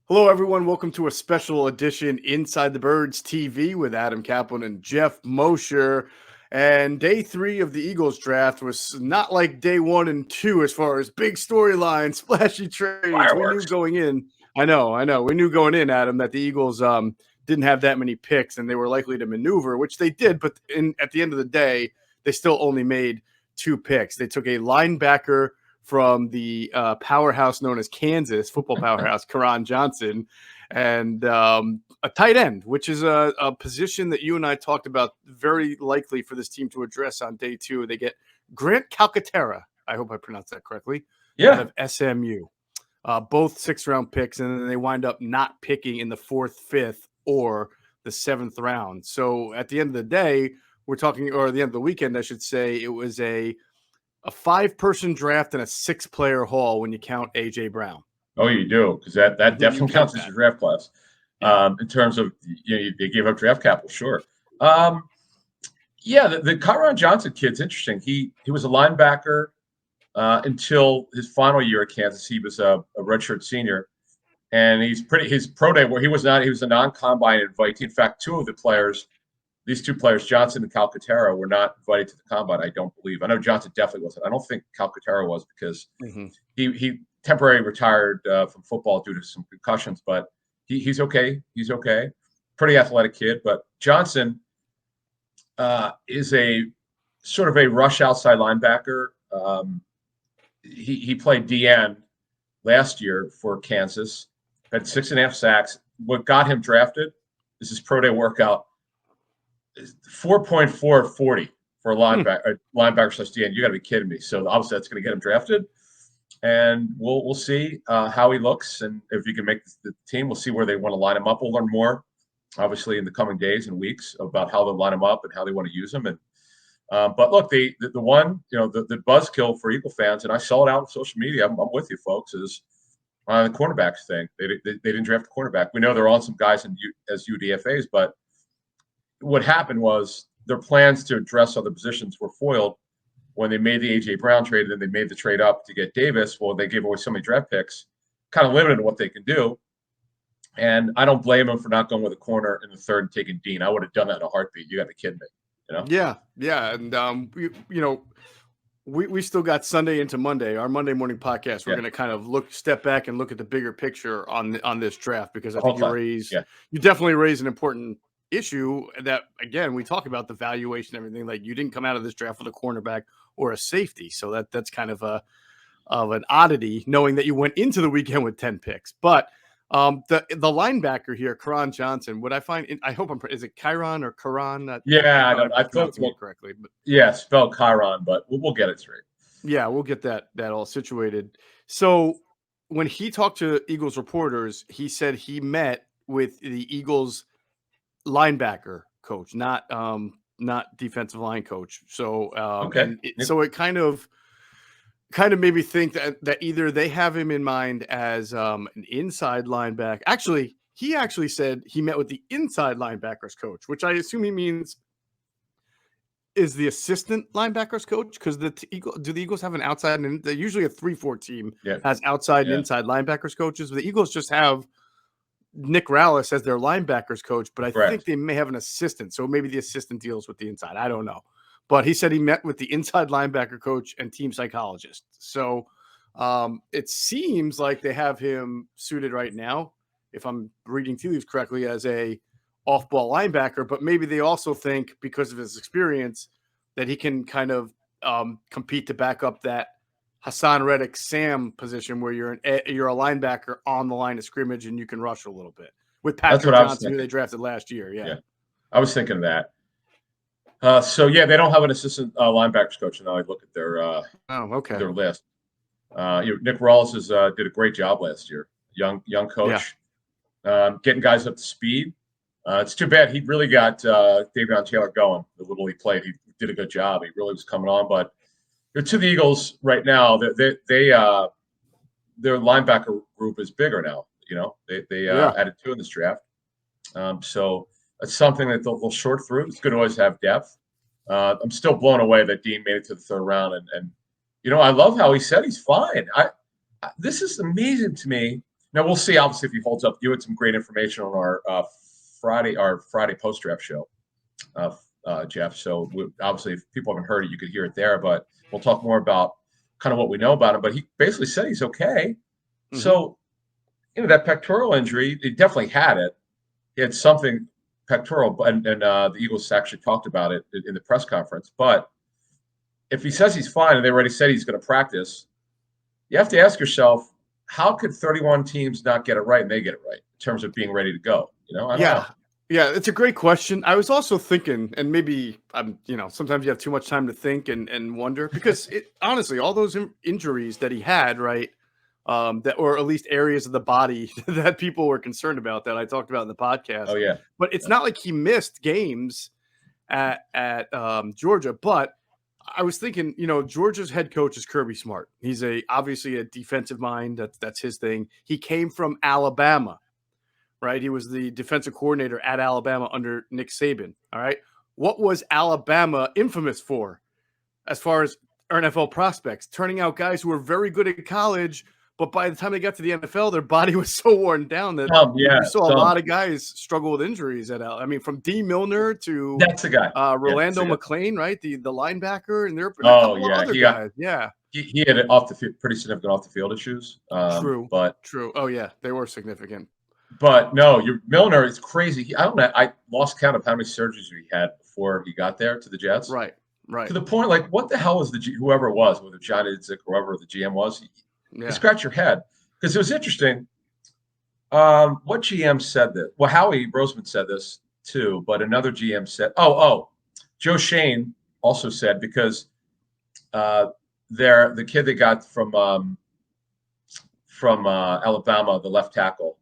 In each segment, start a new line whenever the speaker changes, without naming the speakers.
Hello, everyone. Welcome to a special edition Inside the Birds TV with Adam Caplan and Geoff Mosher. And day 3 of the Eagles draft was not like day 1 and 2 as far as big storylines, splashy trades. We knew
Fireworks.
going in. I know. We knew going in, Adam, that the Eagles didn't have that many picks and they were likely to maneuver, which they did. But at the end of the day, they still only made 2 picks. They took a linebacker from the powerhouse known as Kansas, football powerhouse, Kron Johnson, and a tight end, which is a position that you and I talked about very likely for this team to address on day 2. They get Greg Calcaterra. I hope I pronounced that correctly. Out of SMU. Both 6th-round picks, and then they wind up not picking in the 4th, 5th, or the 7th round. So at the end of the day, we're talking, or at the end of the weekend, I should say, it was a 5-person draft and a 6-player haul when you count A.J. Brown.
Oh, you do, because that definitely counts as your draft class. In terms of, they gave up draft capital, sure. The Kyron Johnson kid's interesting. He was a linebacker until his final year at Kansas. He was a redshirt senior, and his pro day where he was a non-combine invitee. In fact, these two players, Johnson and Calcaterra, were not invited to the combine, I don't believe. I know Johnson definitely wasn't. I don't think Calcaterra was because he temporarily retired from football due to some concussions, but he's okay. He's okay. Pretty athletic kid. But Johnson is a sort of a rush outside linebacker. He played DN last year for Kansas, had 6.5 sacks. What got him drafted is his pro day workout. 4.440 for a linebacker slash DN. You got to be kidding me. So obviously that's going to get him drafted, and we'll see how he looks and if he can make the team. We'll see where they want to line him up. We'll learn more, obviously, in the coming days and weeks about how they'll line him up and how they want to use him. And but look, the buzzkill for Eagle fans, and I saw it out on social media. I'm with you, folks. Is the cornerbacks thing. They didn't draft a cornerback. We know they're on some guys as UDFAs, but what happened was their plans to address other positions were foiled when they made the A.J. Brown trade, and then they made the trade up to get Davis. Well, they gave away so many draft picks, kind of limited what they can do. And I don't blame them for not going with a corner in the 3rd and taking Dean. I would have done that in a heartbeat. You got to be kidding me.
Yeah. And, we still got Sunday into Monday, our Monday morning podcast. We're going to kind of step back and look at the bigger picture on this draft, because I think you definitely raise an important issue that, again, we talk about the valuation and everything. Like, you didn't come out of this draft with a cornerback or a safety, so that's kind of an oddity, knowing that you went into the weekend with 10 picks. But the linebacker here, Kron Johnson, what I find, I hope is it Kyron or Kron?
I thought it correctly, but spelled Kyron, but we'll get it straight.
Yeah, we'll get that all situated. So when he talked to Eagles reporters, he said he met with the Eagles linebacker coach, not defensive line coach. So so it kind of made me think that either they have him in mind as an inside linebacker. Actually, he said he met with the inside linebackers coach, which I assume he means is the assistant linebackers coach, because do the Eagles have an outside, and they're usually a 3-4 team has outside and inside linebackers coaches. The Eagles just have Nick Rallis as their linebackers coach, but I think they may have an assistant. So maybe the assistant deals with the inside. I don't know. But he said he met with the inside linebacker coach and team psychologist. So it seems like they have him suited right now, if I'm reading tea leaves correctly, as a off-ball linebacker. But maybe they also think, because of his experience, that he can kind of compete to back up that Hassan Reddick Sam position where you're a linebacker on the line of scrimmage and you can rush a little bit with Patrick Johnson, who they drafted last year. Yeah.
I was thinking that. They don't have an assistant linebackers coach now. I look at their their list. Nick Rawls did a great job last year. Young coach, getting guys up to speed. It's too bad he really got Davion Taylor going. The little he played, he did a good job. He really was coming on, but to the Eagles right now, their linebacker group is bigger now. They added 2 in this draft, so it's something that they'll sort through. It's good to always have depth. I'm still blown away that Dean made it to the 3rd round, and I love how he said he's fine. This is amazing to me. Now we'll see. Obviously, if he holds up, you had some great information on our Friday post draft show, Geoff. So obviously, if people haven't heard it, you could hear it there. But we'll talk more about kind of what we know about him. But he basically said he's okay.
Mm-hmm.
So that pectoral injury, he definitely had it. He had something pectoral, and the Eagles actually talked about it in the press conference. But if he says he's fine and they already said he's going to practice, you have to ask yourself, how could 31 teams not get it right and they get it right in terms of being ready to go? I don't know.
Yeah, it's a great question. I was also thinking, and maybe sometimes you have too much time to think and wonder, because honestly, all those injuries that he had, right, that or at least areas of the body that people were concerned about that I talked about in the podcast.
Oh yeah,
but it's not like he missed games at Georgia, but I was thinking, Georgia's head coach is Kirby Smart. He's obviously a defensive mind. That's his thing. He came from Alabama, right? He was the defensive coordinator at Alabama under Nick Saban. All right. What was Alabama infamous for as far as NFL prospects? Turning out guys who were very good at college, but by the time they got to the NFL, their body was so worn down that you saw a lot of guys struggle with injuries from D. Milner to
that's the guy,
Rolando McClain, right? The linebacker, and there are a couple of other guys.
He had it off the field, pretty significant off the field issues.
True. Oh yeah, they were significant.
But no, Milner is crazy. I don't know. I lost count of how many surgeries he had before he got there to the Jets.
Right.
To the point, like, what the hell was whoever it was, whether John Idzik or whoever the GM was, you scratch your head, because it was interesting. What GM said that? Well, Howie Roseman said this too, but another GM said, Joe Shane also said, because the kid they got from Alabama, the left tackle,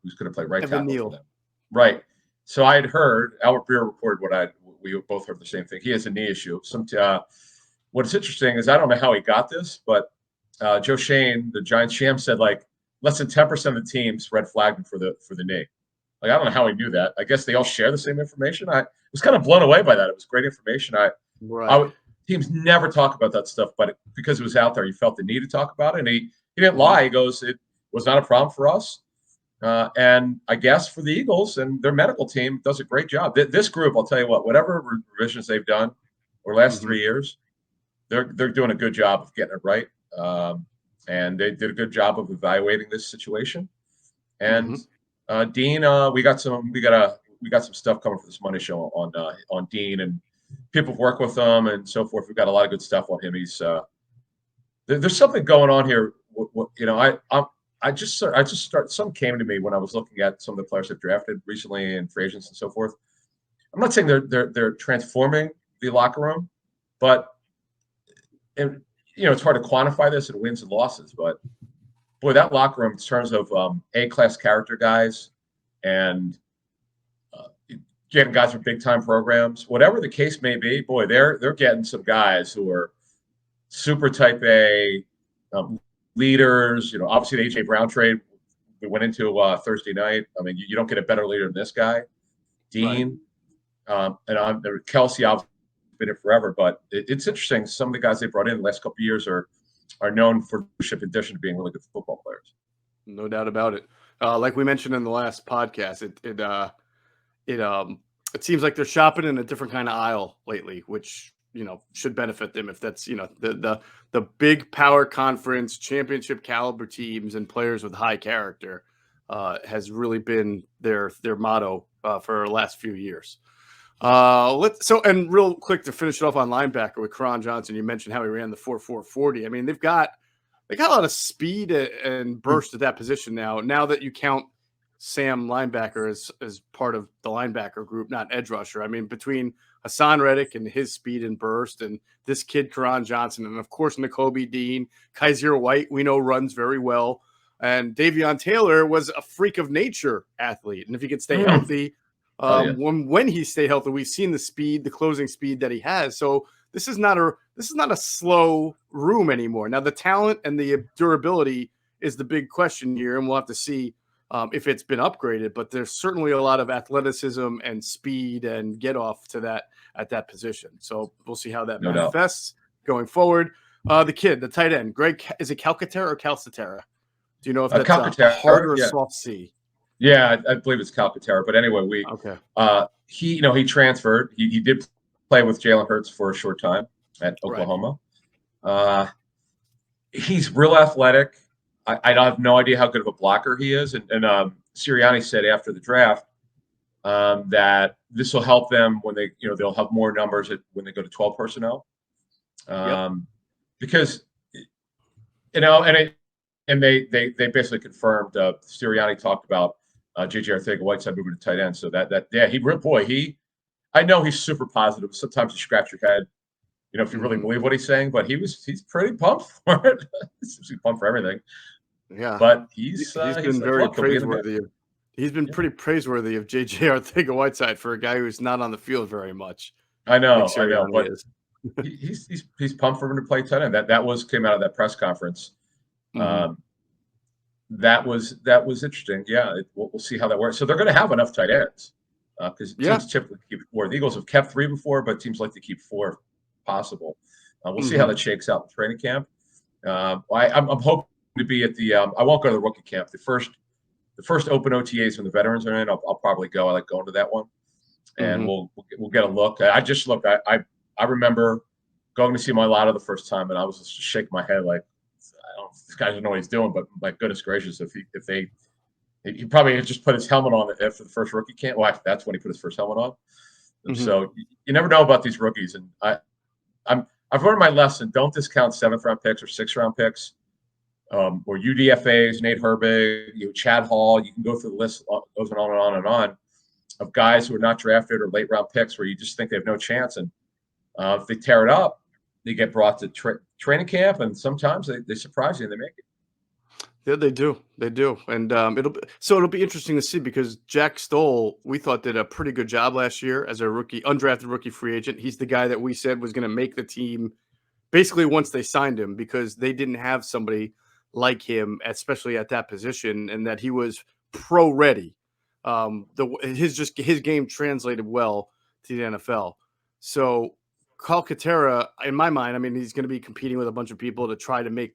who's going to play right
Evan
tackle
Neal.
for them. Right. So I had heard Albert Breer reported we both heard the same thing. He has a knee issue. What's interesting is I don't know how he got this, but Joe Shane, the Giants GM, said like less than 10% of the teams red flagged him for the knee. Like, I don't know how he knew that. I guess they all share the same information. I was kind of blown away by that. It was great information. Teams never talk about that stuff, but because it was out there, he felt the need to talk about it. And he didn't lie. He goes, it was not a problem for us. And I guess for the Eagles and their medical team does a great job. This group, I'll tell you what, whatever revisions they've done over the last 3 years, they're doing a good job of getting it right. And they did a good job of evaluating this situation. And Dean, we got some stuff coming for this Monday show on Dean, and people have worked with him and so forth. We've got a lot of good stuff on him. He's there's something going on here. Something came to me when I was looking at some of the players they've drafted recently and free agents and so forth. I'm not saying they're transforming the locker room, but it's hard to quantify this in wins and losses. But boy, that locker room in terms of A-class character guys and getting guys from big time programs, whatever the case may be, boy, they're getting some guys who are super type A. Leaders, obviously the A.J. Brown trade we went into Thursday night. I mean, you don't get a better leader than this guy, Dean, and Kelsey. Obviously been it forever, but it's interesting. Some of the guys they brought in the last couple of years are known for leadership, in addition to being really good football players.
No doubt about it. Like we mentioned in the last podcast, it seems like they're shopping in a different kind of aisle lately, which should benefit them if that's the big power conference championship caliber teams and players with high character has really been their motto for the last few years. And real quick to finish it off on linebacker with Kron Johnson, you mentioned how he ran the 4.4 40. I mean, they got a lot of speed and burst at that position now that you count Sam linebacker as part of the linebacker group, not edge rusher. I mean, between Hassan Reddick and his speed and burst, and this kid, Kyron Johnson, and of course, Nakobe Dean, Kaiser White, we know runs very well. And Davion Taylor was a freak of nature athlete. And if he could stay healthy, when he stayed healthy, we've seen the speed, the closing speed that he has. So this is not a slow room anymore. Now, the talent and the durability is the big question here, and we'll have to see if it's been upgraded, but there's certainly a lot of athleticism and speed and get off to that at that position. So we'll see how that manifests going forward. The kid, the tight end, Greg, is it Calcaterra or Calcaterra? Do you know if that's a hard
Calcaterra,
or a
yeah.
soft C?
Yeah, I believe it's Calcaterra. But anyway,
Okay.
he transferred. He did play with Jalen Hurts for a short time at
Right.
Oklahoma. He's real athletic. I have no idea how good of a blocker he is. And Sirianni said after the draft that this will help them when they'll have more numbers when they go to 12 personnel. Because and they basically confirmed. Sirianni talked about J.J. Arcega-Whiteside moving to tight end. So I know he's super positive. Sometimes you scratch your head, if you really believe what he's saying. But he's pretty pumped for it. He's pumped for everything.
Yeah,
but
he's been very praiseworthy. He's been pretty praiseworthy of J.J. Arcega-Whiteside for a guy who's not on the field very much.
I know, but he's pumped for him to play tight end. That came out of that press conference. That was interesting. Yeah, we'll see how that works. So they're going to have enough tight ends because teams typically keep 4. The Eagles have kept 3 before, but teams like to keep 4 if possible. We'll see how that shakes out in training camp. I'm hoping to be at the. I won't go to the rookie camp. The first open OTAs when the veterans are in, I'll probably go. I like going to that one, and we'll get a look. I just looked. I remember going to see Mailata the first time, and I was just shaking my head like, this guy doesn't know what he's doing. But my goodness gracious, he probably had just put his helmet on after the first rookie camp. Well, that's when he put his first helmet on. And so you never know about these rookies, and I've learned my lesson. Don't discount 7th round picks or 6th round picks. Or UDFAs, Nate Herbig, Chad Hall. You can go through the list, goes on and on and on, of guys who are not drafted or late round picks where you just think they have no chance. And if they tear it up, they get brought to training camp, and sometimes they surprise you and they make it.
Yeah, they do. And it'll be interesting to see because Jack Stoll, we thought, did a pretty good job last year as a undrafted rookie free agent. He's the guy that we said was going to make the team basically once they signed him because they didn't have somebody like him, especially at that position, and that he was pro ready. His game translated well to the NFL. So Calcaterra, in my mind, I mean, he's going to be competing with a bunch of people to try to make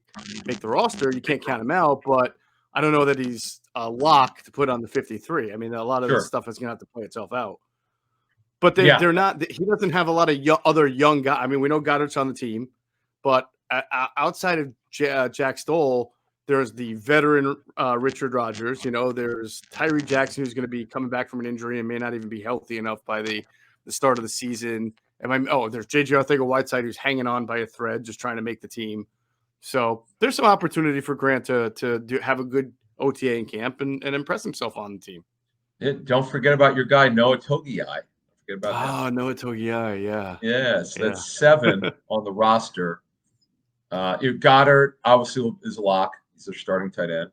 the roster. You can't count him out, but I don't know that he's a lock to put on the 53. I mean, a lot of this stuff is going to have to play itself out. But they're not. He doesn't have a lot of other young guys. I mean, we know Goddard's on the team, but outside of Jack Stoll, there's the veteran Richard Rodgers. There's Tyree Jackson, who's going to be coming back from an injury and may not even be healthy enough by the start of the season. There's J.J. Arcega-Whiteside, who's hanging on by a thread, just trying to make the team. So there's some opportunity for Grant to have a good OTA in camp and impress himself on the team.
Don't forget about your guy Noah Togiai. Forget about him.
Noah Togiai, yeah.
Yes, that's 7 on the roster. Goddard obviously is a lock. He's their starting tight end.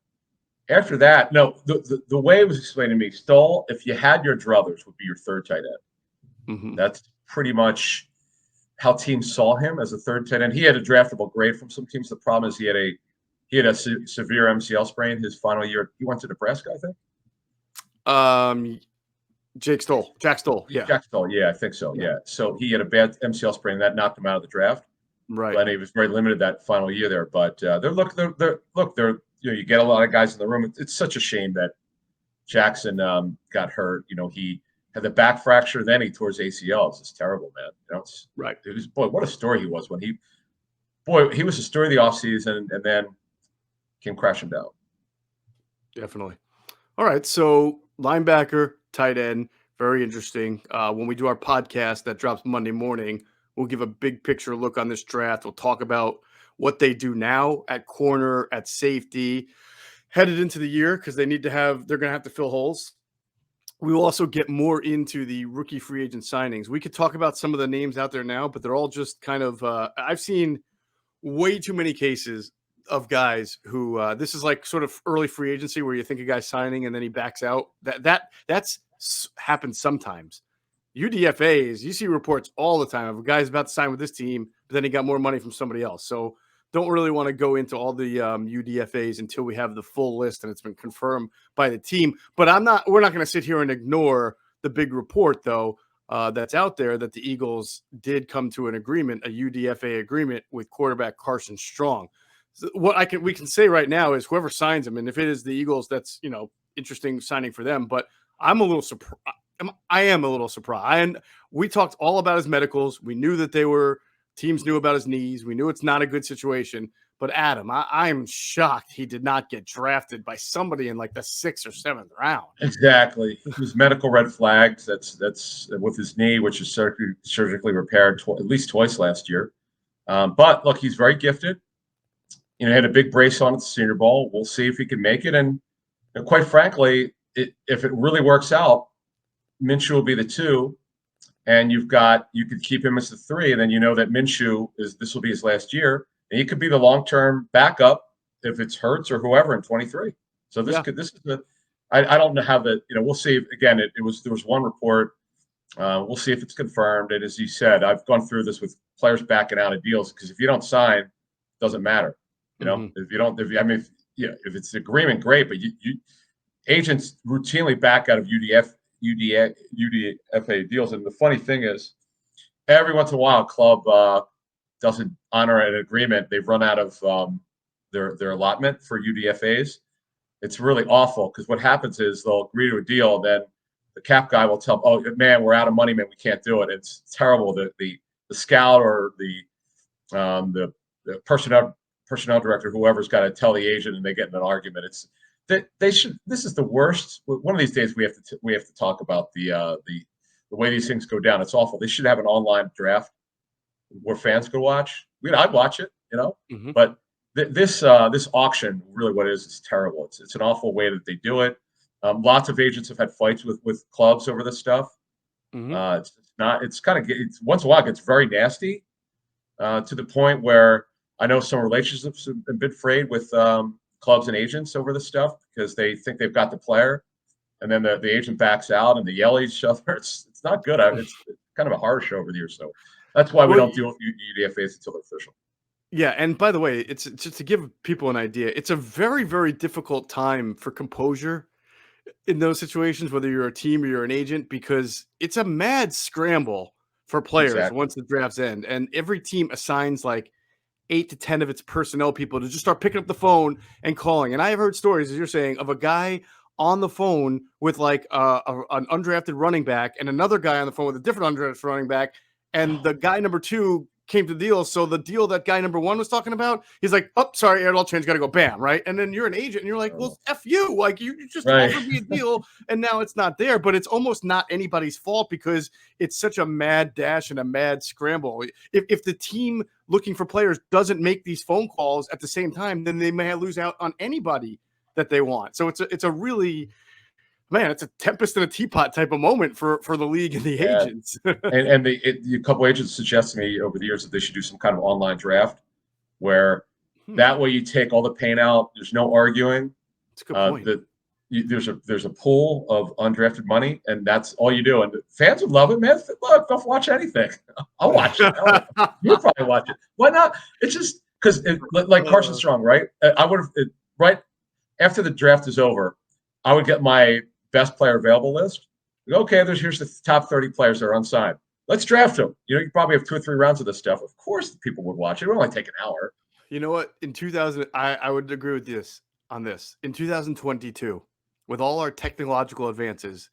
After that, no, the way it was explained to me, Stoll, if you had your druthers, would be your 3rd tight end. That's pretty much how teams saw him as a 3rd tight end. He had a draftable grade from some teams. The problem is he had a severe MCL sprain his final year. He went to Nebraska, I think.
Jack Stoll, yeah.
Jack Stoll, yeah, I think so, yeah. So he had a bad MCL sprain that knocked him out of the draft.
Right.
And he was very limited that final year there. But you get a lot of guys in the room. It's such a shame that Jackson got hurt. He had the back fracture, then he tore his ACL. It's terrible, man.
Right.
It was, what a story he was when he was the story of the offseason and then came crashing down.
Definitely. All right. So linebacker, tight end, very interesting. When we do our podcast that drops Monday morning, we'll give a big picture look on this draft. We'll talk about what they do now at corner, at safety, headed into the year because they're going to have to fill holes. We will also get more into the rookie free agent signings. We could talk about some of the names out there now, but they're all just kind of I've seen way too many cases of guys who this is like sort of early free agency where you think a guy's signing and then he backs out. That's happened sometimes. UDFAs, you see reports all the time of a guy's about to sign with this team, but then he got more money from somebody else. So don't really want to go into all the UDFAs until we have the full list and it's been confirmed by the team. But we're not going to sit here and ignore the big report, though, that's out there that the Eagles did come to an agreement, a UDFA agreement with quarterback Carson Strong. So what we can say right now is whoever signs him, and if it is the Eagles, that's interesting signing for them. But I'm a little surprised. I am a little surprised. And we talked all about his medicals. We knew that teams knew about his knees. We knew it's not a good situation. But Adam, I am shocked he did not get drafted by somebody in like the 6th or 7th round.
Exactly. His medical red flags. That's with his knee, which is surgically repaired at least twice last year. But look, he's very gifted. He had a big brace on at the Senior Bowl. We'll see if he can make it. And quite frankly, if it really works out, Minshew will be the 2, and you could keep him as the 3, and then that Minshew this will be his last year, and he could be the long-term backup if it's Hurts or whoever in 23. So I don't know how we'll see. Again, there was one report. We'll see if it's confirmed. And as you said, I've gone through this with players backing out of deals because if you don't sign, it doesn't matter. If it's agreement, great, but you agents routinely back out of UDFA deals. And the funny thing is, every once in a while, a club doesn't honor an agreement. They've run out of their allotment for UDFAs. It's really awful because what happens is they'll agree to a deal, then the cap guy will tell them, "Oh man, we're out of money, man. We can't do it." It's terrible. The scout or the personnel director, whoever's got to tell the agent, and they get in an argument. It's that they should. This is the worst. One of these days, we have to talk about the way these things go down. It's awful. They should have an online draft where fans could watch. I'd watch it, but this auction, really, what it is terrible. It's an awful way that they do it. Lots of agents have had fights with clubs over this stuff. It's once in a while it gets very nasty to the point where I know some relationships have been frayed with clubs and agents over this stuff because they think they've got the player, and then the agent backs out and they yell at each other. It's not good. It's kind of a horror show over the years. So that's why we don't do UDFAs until they're official.
Yeah, and by the way, it's just to give people an idea. It's a very, very difficult time for composure in those situations, whether you're a team or you're an agent, because it's a mad scramble for players once the drafts end, and every team assigns like 8 to 10 of its personnel people to just start picking up the phone and calling. And I have heard stories, as you're saying, of a guy on the phone with like an undrafted running back and another guy on the phone with a different undrafted running back, and the guy number 2 came to the deal. So the deal that guy number 1 was talking about, he's like, "Oh, sorry, Air change, got to go." Bam, right? And then you're an agent, and you're like, "Well, F you! Like you just offered me a deal, and now it's not there." But it's almost not anybody's fault because it's such a mad dash and a mad scramble. If the team looking for players doesn't make these phone calls at the same time, then they may lose out on anybody that they want. So it's a really, man, it's a tempest in a teapot type of moment for the league and the agents.
and a couple agents suggested to me over the years that they should do some kind of online draft where that way you take all the pain out. There's no arguing.
That's a good point.
There's a pool of undrafted money, and that's all you do. And fans would love it, man. Look, don't watch anything. I'll watch it. You'll probably watch it. Why not? It's just because, like Carson Strong, right? I would have right after the draft is over, I would get my best player available list. Okay, here's the top 30 players that are unsigned. Let's draft them. You probably have 2 or 3 rounds of this stuff. Of course, people would watch it. It would only take an hour.
You know what? In 2000, I would agree with this on this. In 2022, with all our technological advances,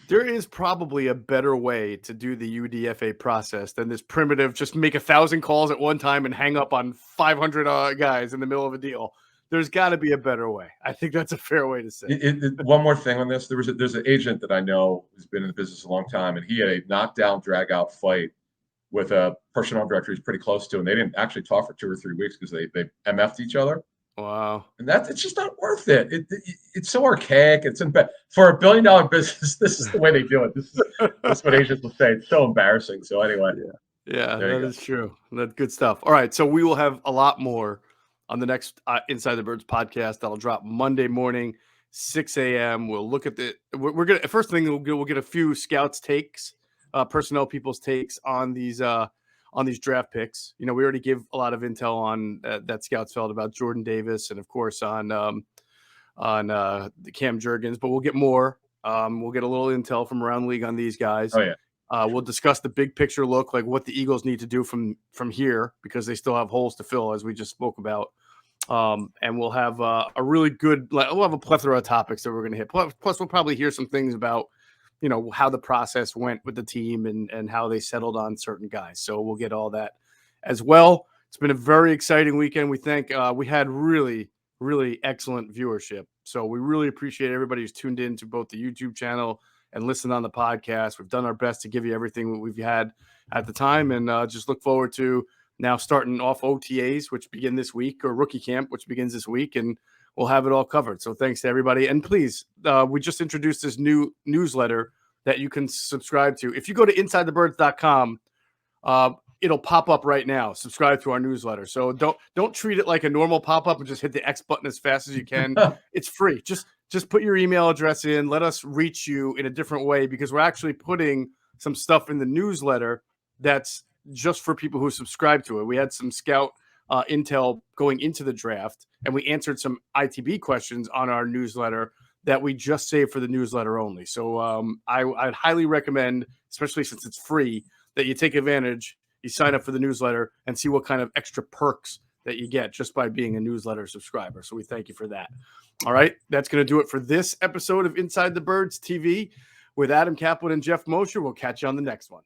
there is probably a better way to do the UDFA process than this primitive, just make 1,000 calls at one time and hang up on 500 guys in the middle of a deal. There's got to be a better way. I think that's a fair way to say it.
One more thing on this. There's an agent that I know who's been in the business a long time, and he had a knockdown, drag-out fight with a personnel director he's pretty close to, and they didn't actually talk for 2 or 3 weeks because they MF'd each other.
Wow.
And it's just not worth it. It's so archaic. It's for $1 billion business. This is the way they do it. That's what agents will say. It's so embarrassing. So anyway.
Yeah, that is true. That's good stuff. All right. So we will have a lot more on the next Inside the Birds podcast that'll drop Monday morning, 6 a.m. We'll look at we're going to, first thing we'll get a few scouts takes, personnel people's takes on these draft picks. We already give a lot of intel on that scouts felt about Jordan Davis, and of course on the Cam Jurgens, but we'll get more. We'll get a little intel from around the league on these guys.
Oh yeah.
We'll discuss the big picture look, like what the Eagles need to do from here, because they still have holes to fill, as we just spoke about. And we'll have a really good, we'll have a plethora of topics that we're going to hit. Plus, we'll probably hear some things about, how the process went with the team and how they settled on certain guys. So we'll get all that as well. It's been a very exciting weekend. We think we had really, really excellent viewership. So we really appreciate everybody who's tuned in to both the YouTube channel and listened on the podcast. We've done our best to give you everything we've had at the time, and just look forward to now starting off OTAs, which begin this week, or rookie camp, which begins this week, and we'll have it all covered. So thanks to everybody. And please, we just introduced this new newsletter that you can subscribe to. If you go to InsideTheBirds.com, it'll pop up right now. Subscribe to our newsletter. So don't treat it like a normal pop-up and just hit the X button as fast as you can. It's free. Just put your email address in. Let us reach you in a different way, because we're actually putting some stuff in the newsletter that's just for people who subscribe to it. We had some scout intel going into the draft, and we answered some ITB questions on our newsletter that we just saved for the newsletter only. So I'd highly recommend, especially since it's free, that you take advantage, you sign up for the newsletter and see what kind of extra perks that you get just by being a newsletter subscriber. So we thank you for that. All right, that's going to do it for this episode of Inside the Birds TV with Adam Caplan and Geoff Mosher. We'll catch you on the next one.